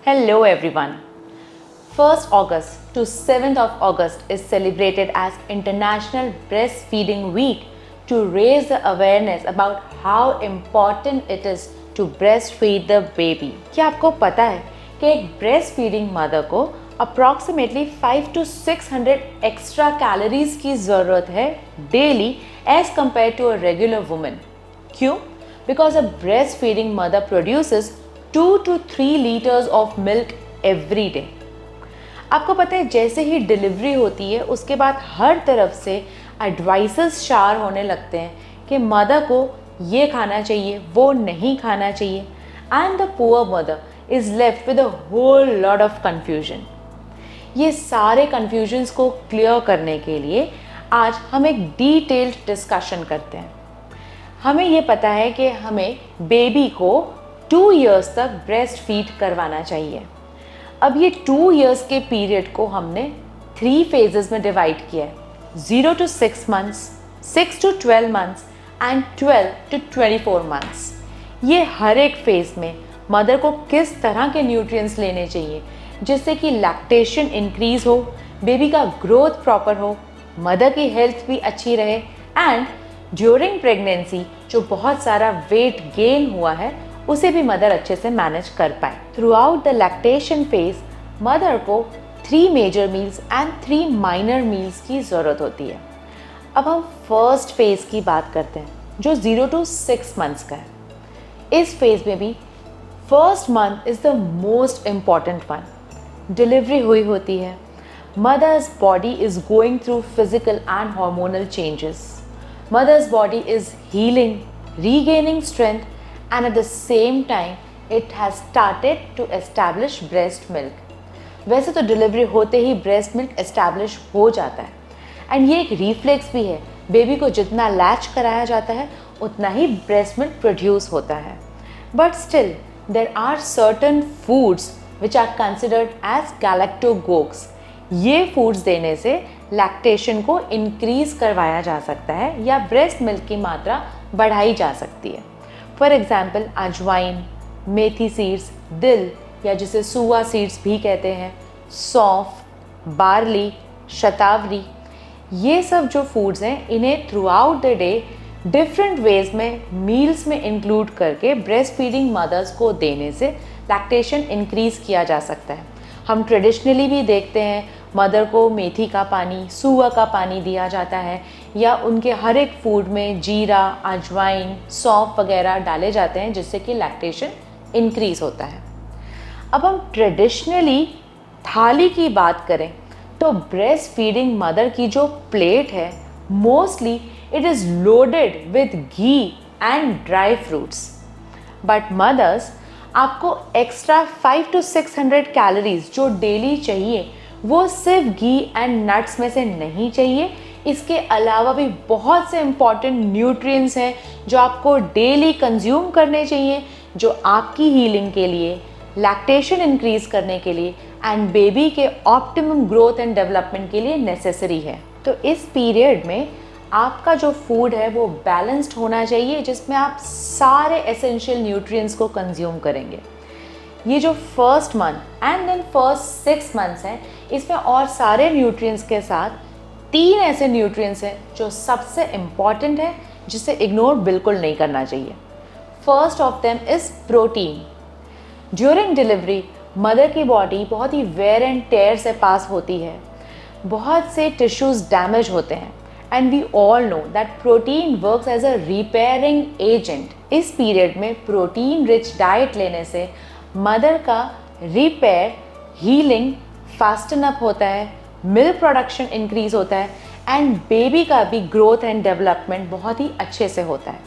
Hello everyone. 1st August to 7th of August is celebrated as International Breastfeeding Week to raise the awareness about how important it is to breastfeed the baby. क्या आपको पता है कि एक breastfeeding mother को approximately 5 to 600 extra calories की ज़रूरत है daily as compared to a regular woman. क्यों? Because a breastfeeding mother produces 2 to 3 liters of milk every day. आपको पता है जैसे ही डिलीवरी होती है उसके बाद हर तरफ से एडवाइसेस शार होने लगते हैं कि मदर को ये खाना चाहिए, वो नहीं खाना चाहिए, and the poor mother is left with a whole lot of confusion. ये सारे कन्फ्यूजन्स को क्लियर करने के लिए आज हम एक डिटेल्ड डिस्कशन करते हैं. हमें ये पता है कि हमें बेबी को 2 इयर्स तक ब्रेस्ट फीड करवाना चाहिए. अब ये 2 इयर्स के पीरियड को हमने 3 फेजेस में डिवाइड किया है. 0 to 6 months, 6 to 12 months and 12 to 24 months. ये हर एक फेज में मदर को किस तरह के न्यूट्रिएंट्स लेने चाहिए जिससे कि लैक्टेशन इंक्रीज हो, बेबी का ग्रोथ प्रॉपर हो, मदर की हेल्थ भी अच्छी रहे एंड ड्यूरिंग प्रेगनेंसी जो बहुत सारा वेट गेन हुआ है उसे भी मदर अच्छे से मैनेज कर पाए. Throughout the lactation phase mother को 3 major meals and 3 minor meals की ज़रूरत होती है. अब हम फर्स्ट फेज़ की बात करते हैं जो 0 to 6 months का है. इस फेज़ में भी first month is the most important one. Delivery हुई होती है, mother's body is going through physical and hormonal changes. Mother's body is healing, regaining strength and at the same time it has started to establish breast milk. वैसे तो delivery होते ही breast milk establish हो जाता है and ये एक reflex भी है. बेबी को जितना लैच कराया जाता है उतना ही ब्रेस्ट मिल्क प्रोड्यूस होता है. But still there are certain foods which are considered as galactagogues. ये फूड्स देने से लैक्टेशन को इंक्रीज करवाया जा सकता है या ब्रेस्ट मिल्क की मात्रा बढ़ाई जा सकती है. फॉर एग्ज़ाम्पल अजवाइन, मेथी सीड्स, दिल या जिसे सुआ सीड्स भी कहते हैं, सौंफ, बार्ली, शतावरी, ये सब जो फूड्स हैं इन्हें through out the day different ways में मील्स में इंक्लूड करके ब्रेस्ट फीडिंग मदर्स को देने से लैक्टेशन इंक्रीज़ किया जा सकता है. हम ट्रेडिशनली भी देखते हैं मदर को मेथी का पानी, सुआ का पानी दिया जाता है या उनके हर एक फूड में जीरा, अजवाइन, सौंफ वगैरह डाले जाते हैं जिससे कि लैक्टेशन इंक्रीज़ होता है. अब हम ट्रेडिशनली थाली की बात करें तो ब्रेस्ट फीडिंग मदर की जो प्लेट है mostly it is loaded with ghee and dry fruits. But mothers आपको एक्स्ट्रा 5 to 600 कैलोरीज जो डेली चाहिए वो सिर्फ घी एंड नट्स में से नहीं चाहिए. इसके अलावा भी बहुत से इम्पॉर्टेंट न्यूट्रिएंट्स हैं जो आपको डेली कंज्यूम करने चाहिए जो आपकी हीलिंग के लिए, लैक्टेशन इंक्रीज़ करने के लिए एंड बेबी के ऑप्टिमम ग्रोथ एंड डेवलपमेंट के लिए नेसेसरी है. तो इस पीरियड में आपका जो फूड है वो बैलेंस्ड होना चाहिए जिसमें आप सारे एसेंशियल न्यूट्रिएंट्स को कंज्यूम करेंगे. ये जो first month and then first 6 months हैं इसमें और सारे न्यूट्रिएंट्स के साथ 3 ऐसे न्यूट्रिएंट्स हैं जो सबसे इम्पॉर्टेंट है जिसे इग्नोर बिल्कुल नहीं करना चाहिए. First of them is protein. During delivery mother की बॉडी बहुत ही वेयर एंड टेयर से पास होती है, बहुत से टिश्यूज़ डैमेज होते हैं and we all know that protein works as a repairing agent. इस पीरियड में प्रोटीन रिच डाइट लेने से मदर का रिपेयर, हीलिंग फास्टन अप होता है, मिल्क प्रोडक्शन इंक्रीज होता है एंड बेबी का भी ग्रोथ एंड डेवलपमेंट बहुत ही अच्छे से होता है.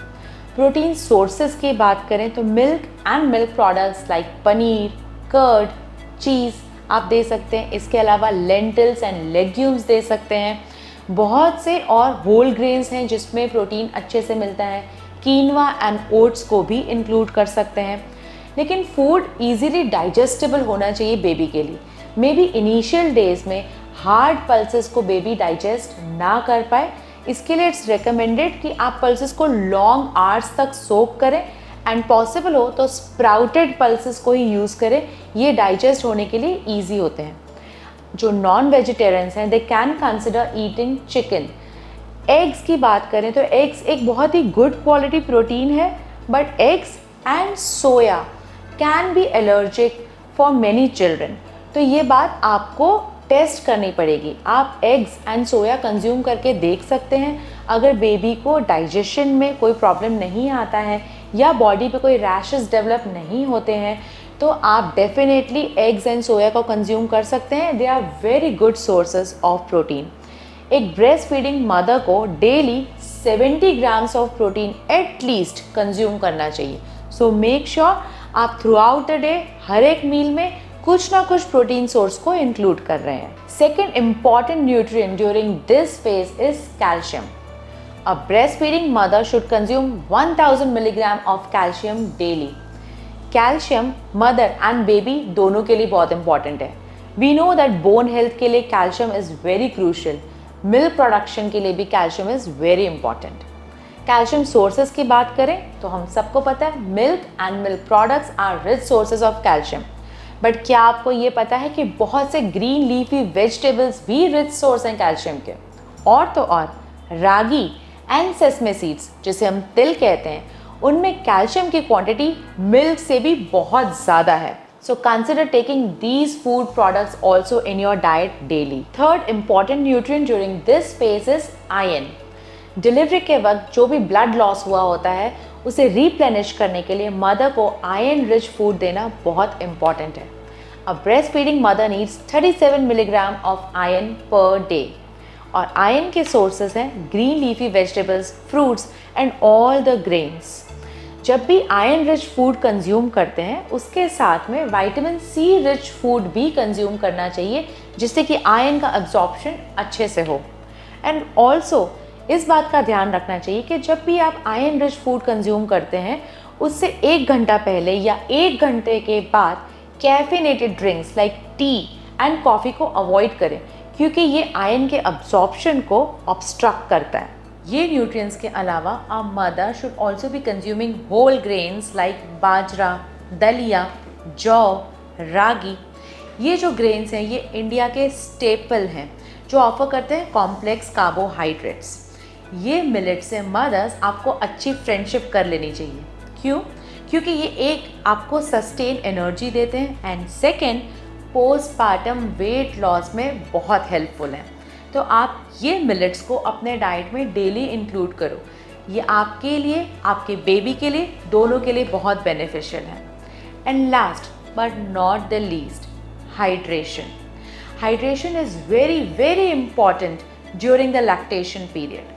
प्रोटीन सोर्सेज की बात करें तो milk and milk products like paneer, curd, cheese आप दे सकते हैं. इसके अलावा लेंटिल्स एंड लेग्यूम्स दे सकते हैं. बहुत से और होल ग्रेन्स हैं जिसमें प्रोटीन अच्छे से मिलता है. कीनवा एंड ओट्स को भी इंक्लूड कर सकते हैं. लेकिन फूड इजीली डाइजेस्टेबल होना चाहिए बेबी के लिए. मे बी इनिशियल डेज में हार्ड पल्सेस को बेबी डाइजेस्ट ना कर पाए, इसके लिए इट्स रिकमेंडेड कि आप पल्सेस को लॉन्ग आवर्स तक सोक करें एंड पॉसिबल हो तो स्प्राउटेड पल्सेस को ही यूज़ करें, ये डाइजेस्ट होने के लिए ईजी होते हैं। जो नॉन वेजिटेरियंस हैं they can consider eating chicken. Eggs की बात करें तो एग्स एक बहुत ही गुड क्वालिटी प्रोटीन है, but eggs and soya can be allergic for many children. तो ये बात आपको टेस्ट करनी पड़ेगी। आप एग्स एंड सोया कंज्यूम करके देख सकते हैं। अगर बेबी को डाइजेशन में कोई प्रॉब्लम नहीं आता है या बॉडी पे कोई रैशेस डेवलप नहीं होते हैं तो आप डेफिनेटली एग्स एंड सोया को कंज्यूम कर सकते हैं। They are very good sources of protein. एक ब्रेस्ट फीडिंग मदर को daily 70 grams of protein at least consume करना चाहिए। सो मेक श्योर आप थ्रू आउट द डे हर एक मील में कुछ ना कुछ प्रोटीन सोर्स को इंक्लूड कर रहे हैं। Second important nutrient during this phase is calcium. A breastfeeding mother should consume 1000 milligram of calcium daily. Calcium mother and baby दोनों के लिए बहुत इंपॉर्टेंट है। We know that bone health के लिए calcium is very crucial. Milk production के लिए भी calcium is very important. Calcium sources की बात करें तो हम सबको पता है milk and milk products are rich sources of calcium. But क्या आपको ये पता है कि बहुत से ग्रीन लीफी वेजिटेबल्स भी रिच सोर्स हैं कैल्शियम के? और तो और रागी एंड सेसमे सीड्स जिसे हम तिल कहते हैं उनमें कैल्शियम की क्वांटिटी मिल्क से भी बहुत ज़्यादा है। So consider taking these food products also in your diet daily. Third important nutrient during this phase is iron. Delivery के वक्त जो भी ब्लड लॉस हुआ होता है उसे रिप्लेनिश करने के लिए मदर को आयरन रिच फूड देना बहुत इंपॉर्टेंट है। A breast feeding mother needs 37 milligram of iron per day. और आयरन के सोर्सेज हैं green leafy vegetables, fruits and all the grains. जब भी आयरन रिच फूड कंज्यूम करते हैं उसके साथ में विटामिन सी रिच फूड भी कंज्यूम करना चाहिए जिससे कि आयरन का एब्जॉर्प्शन अच्छे से हो। एंड ऑल्सो इस बात का ध्यान रखना चाहिए कि जब भी आप आयरन रिच फूड कंज्यूम करते हैं उससे 1 घंटा पहले या 1 घंटे के बाद caffeinated drinks like T and coffee को अवॉइड करें क्योंकि ये आयरन के अब्जॉर्प्शन को ऑब्स्ट्रक्ट करता है। ये न्यूट्रिएंट्स के अलावा a mother should also be consuming whole grains like bajra, daliya, jau, रागी। ये जो ग्रेन्स हैं ये इंडिया के स्टेपल हैं जो ऑफर करते हैं कॉम्प्लेक्स कार्बोहाइड्रेट्स। ये मिलेट से मदर्स आपको अच्छी फ्रेंडशिप कर लेनी चाहिए। क्यों? क्योंकि ये एक आपको सस्टेन एनर्जी देते हैं and second postpartum weight loss में बहुत हेल्पफुल हैं। तो आप ये मिलेट्स को अपने डाइट में डेली इंक्लूड करो। ये आपके लिए, आपके बेबी के लिए, दोनों के लिए बहुत बेनिफिशियल है। And last but not the least, hydration. Hydration is very very important during the lactation period.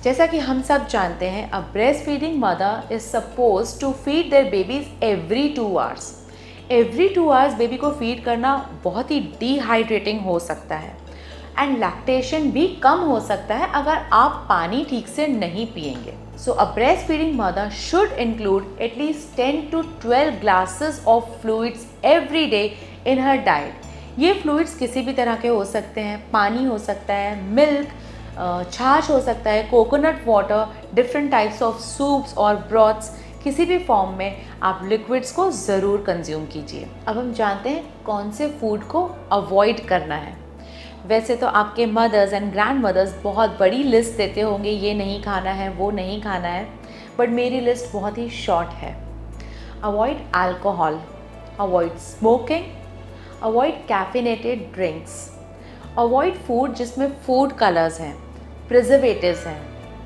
जैसा कि हम सब जानते हैं a breast feeding mother is suppose to feed their babies every 2 hours. Every 2 hours baby को feed करना बहुत ही dehydrating हो सकता है एंड लैक्टेशन भी कम हो सकता है अगर आप पानी ठीक से नहीं पिएंगे। So a breast feeding mother should include at least 10 to 12 glasses of fluids every day in her diet. ये फ्लूइड्स किसी भी तरह के हो सकते हैं, पानी हो सकता है, मिल्क, छाछ हो सकता है, coconut water, different types of soups और ब्रॉथ्स, किसी भी फॉर्म में आप लिक्विड्स को ज़रूर कंज्यूम कीजिए। अब हम जानते हैं कौन से फूड को अवॉइड करना है। वैसे तो आपके मदर्स एंड ग्रैंड मदर्स बहुत बड़ी लिस्ट देते होंगे, ये नहीं खाना है, वो नहीं खाना है, बट मेरी लिस्ट बहुत ही शॉर्ट है। Avoid alcohol, avoid smoking, avoid caffeinated drinks, avoid food जिसमें फूड कलर्स हैं, प्रिजर्वेटिव्स हैं,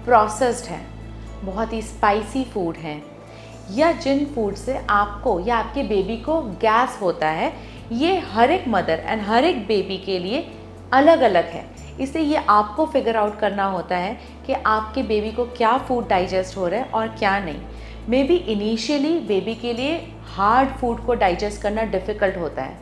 प्रोसेस्ड हैं, बहुत ही स्पाइसी फूड हैं, या जिन फूड से आपको या आपके बेबी को गैस होता है। ये हर एक मदर एंड हर एक बेबी के लिए अलग अलग है, इसलिए ये आपको फिगर आउट करना होता है कि आपके बेबी को क्या फूड डाइजेस्ट हो रहा है और क्या नहीं। मे बी इनिशियली बेबी के लिए हार्ड फूड को डाइजेस्ट करना डिफ़िकल्ट होता है,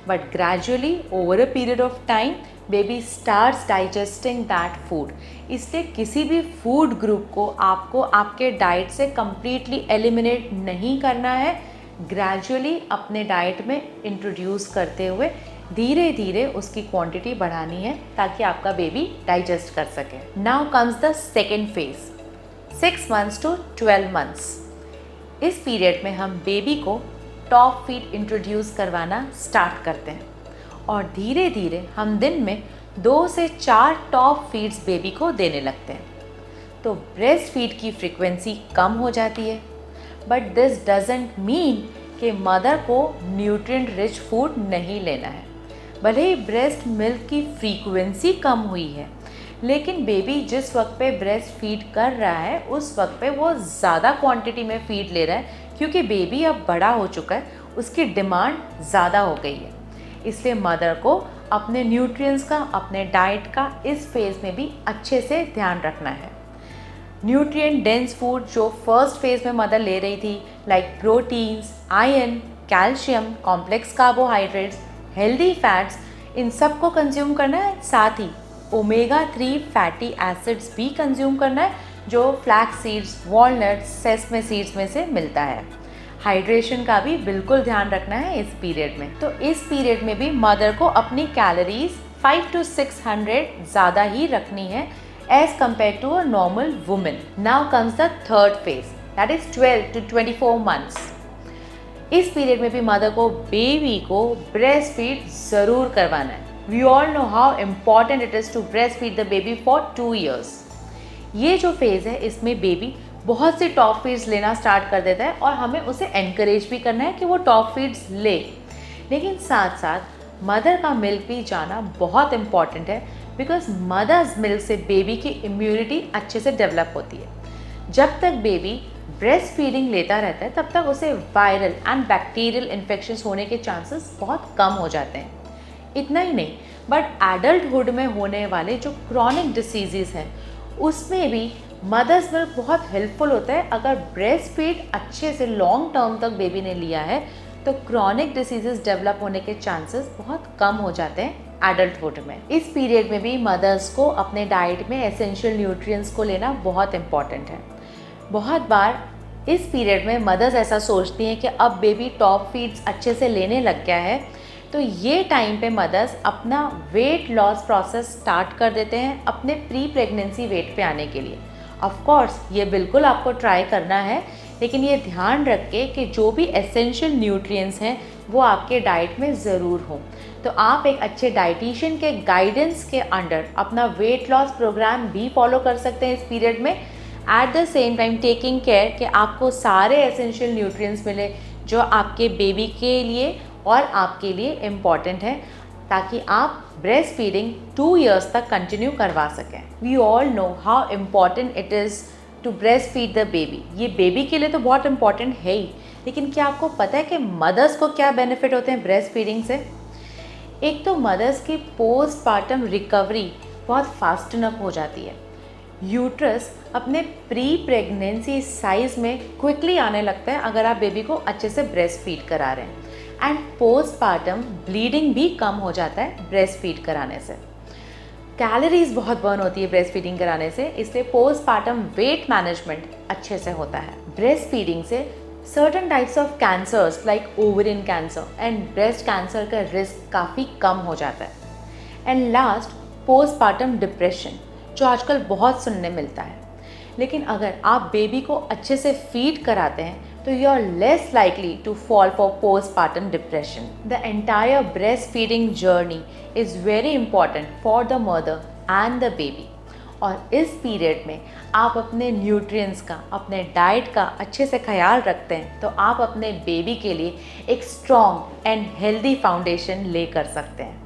but gradually over a period of time baby starts digesting that food. इसलिए किसी भी फूड ग्रुप को आपको आपके डाइट से कम्प्लीटली एलिमिनेट नहीं करना है, ग्रेजुअली अपने डाइट में इंट्रोड्यूस करते हुए धीरे धीरे उसकी क्वांटिटी बढ़ानी है ताकि आपका बेबी डाइजेस्ट कर सके। Now comes the second phase, 6 months to 12 months। इस पीरियड में हम बेबी को टॉप फीड इंट्रोड्यूस करवाना स्टार्ट करते हैं और धीरे धीरे हम दिन में 2 से 4 टॉप फीड्स बेबी को देने लगते हैं। तो ब्रेस्ट फीड की फ्रीक्वेंसी कम हो जाती है, बट दिस डजंट मीन कि मदर को न्यूट्रिएंट रिच फूड नहीं लेना है। भले ही ब्रेस्ट मिल्क की फ्रीक्वेंसी कम हुई है, लेकिन बेबी जिस वक्त पे ब्रेस्ट फीड कर रहा है उस वक्त पे वो ज़्यादा क्वांटिटी में फीड ले रहा है, क्योंकि बेबी अब बड़ा हो चुका है, उसकी डिमांड ज़्यादा हो गई है। इसलिए मदर को अपने न्यूट्रिएंट्स का, अपने डाइट का इस फेज़ में भी अच्छे से ध्यान रखना है। न्यूट्रिएंट डेंस फूड जो फर्स्ट फेज़ में मदर ले रही थी, like proteins, iron, calcium, complex carbohydrates, healthy fats, इन सब को कंज्यूम करना है। साथ ही ओमेगा 3 फैटी एसिड्स भी कंज्यूम करना है, जो flax seeds, walnuts, sesame seeds में से मिलता है। हाइड्रेशन का भी बिल्कुल ध्यान रखना है इस पीरियड में। तो इस पीरियड में भी मदर को अपनी कैलोरीज 500 to 600 ज़्यादा ही रखनी है as compare to a normal women. Now comes the third phase, that is 12 to 24 months। इस पीरियड में भी मदर को बेबी को ब्रेस्ट फीड ज़रूर करवाना है। We all know how important it is to breast feed the baby for 2 years। ये जो फेज़ है इसमें बेबी बहुत सी टॉप फीड्स लेना स्टार्ट कर देता है और हमें उसे एनकरेज भी करना है कि वो टॉप फीड्स ले, लेकिन साथ साथ मदर का मिल्क भी जाना बहुत इम्पॉर्टेंट है, बिकॉज मदर्स मिल्क से बेबी की इम्यूनिटी अच्छे से डेवलप होती है। जब तक बेबी ब्रेस्ट फीडिंग लेता रहता है तब तक उसे वायरल एंड बैक्टीरियल इन्फेक्शंस होने के चांसेस बहुत कम हो जाते हैं। इतना ही नहीं, बट एडल्टहुड में होने वाले जो क्रॉनिक डिसीज़ेज़ हैं उसमें भी मदर्स मिल्क बहुत हेल्पफुल होता है। अगर ब्रेस्ट फीड अच्छे से लॉन्ग टर्म तक बेबी ने लिया है तो क्रॉनिक डिसीजेस डेवलप होने के चांसेस बहुत कम हो जाते हैं एडल्टहुड में। इस पीरियड में भी मदर्स को अपने डाइट में एसेंशियल न्यूट्रिएंट्स को लेना बहुत इंपॉर्टेंट है। बहुत बार इस पीरियड में मदर्स ऐसा सोचती हैं कि अब बेबी टॉप फीड्स अच्छे से लेने लग गया है, तो ये टाइम पे मदर्स अपना वेट लॉस प्रोसेस स्टार्ट कर देते हैं अपने प्री प्रेगनेंसी वेट पे आने के लिए। ऑफ कोर्स ये बिल्कुल आपको ट्राई करना है, लेकिन ये ध्यान रख के कि जो भी एसेंशियल न्यूट्रिएंट्स हैं वो आपके डाइट में ज़रूर हों। तो आप एक अच्छे डाइटिशियन के गाइडेंस के अंडर अपना वेट लॉस प्रोग्राम भी फॉलो कर सकते हैं इस पीरियड में, at the same time taking care कि आपको सारे एसेंशियल न्यूट्रिएंट्स मिले जो आपके बेबी के लिए और आपके लिए इम्पॉर्टेंट है, ताकि आप ब्रेस्ट फीडिंग 2 years तक कंटिन्यू करवा सकें। We all know how important it is to breast feed the baby. ये बेबी के लिए तो बहुत इम्पॉर्टेंट है ही, लेकिन क्या आपको पता है कि मदर्स को क्या बेनिफिट होते हैं ब्रेस्ट फीडिंग से? एक तो मदर्स की पोस्टपार्टम रिकवरी बहुत फास्ट अप हो जाती है। यूट्रस अपने प्री प्रेगनेंसी साइज़ में क्विकली आने लगता है अगर आप बेबी को अच्छे से ब्रेस्ट फीड करा रहे हैं, एंड पोस्टपार्टम ब्लीडिंग भी कम हो जाता है ब्रेस्ट फीड कराने से। कैलोरीज बहुत बर्न होती है ब्रेस्ट फीडिंग कराने से, इसलिए पोस्टपार्टम वेट मैनेजमेंट अच्छे से होता है। ब्रेस्ट फीडिंग से certain types of cancers like ovarian cancer and breast cancer का रिस्क काफ़ी कम हो जाता है। एंड लास्ट, पोस्टपार्टम डिप्रेशन जो आजकल बहुत सुनने मिलता है, लेकिन अगर आप बेबी को अच्छे से फीड कराते हैं तो you are less likely to fall for postpartum depression. The entire breastfeeding journey is very important for the mother and the baby. और इस पीरियड में आप अपने न्यूट्रिएंट्स का, अपने डाइट का अच्छे से ख्याल रखते हैं तो आप अपने बेबी के लिए एक स्ट्रॉन्ग एंड हेल्दी फाउंडेशन ले कर सकते हैं।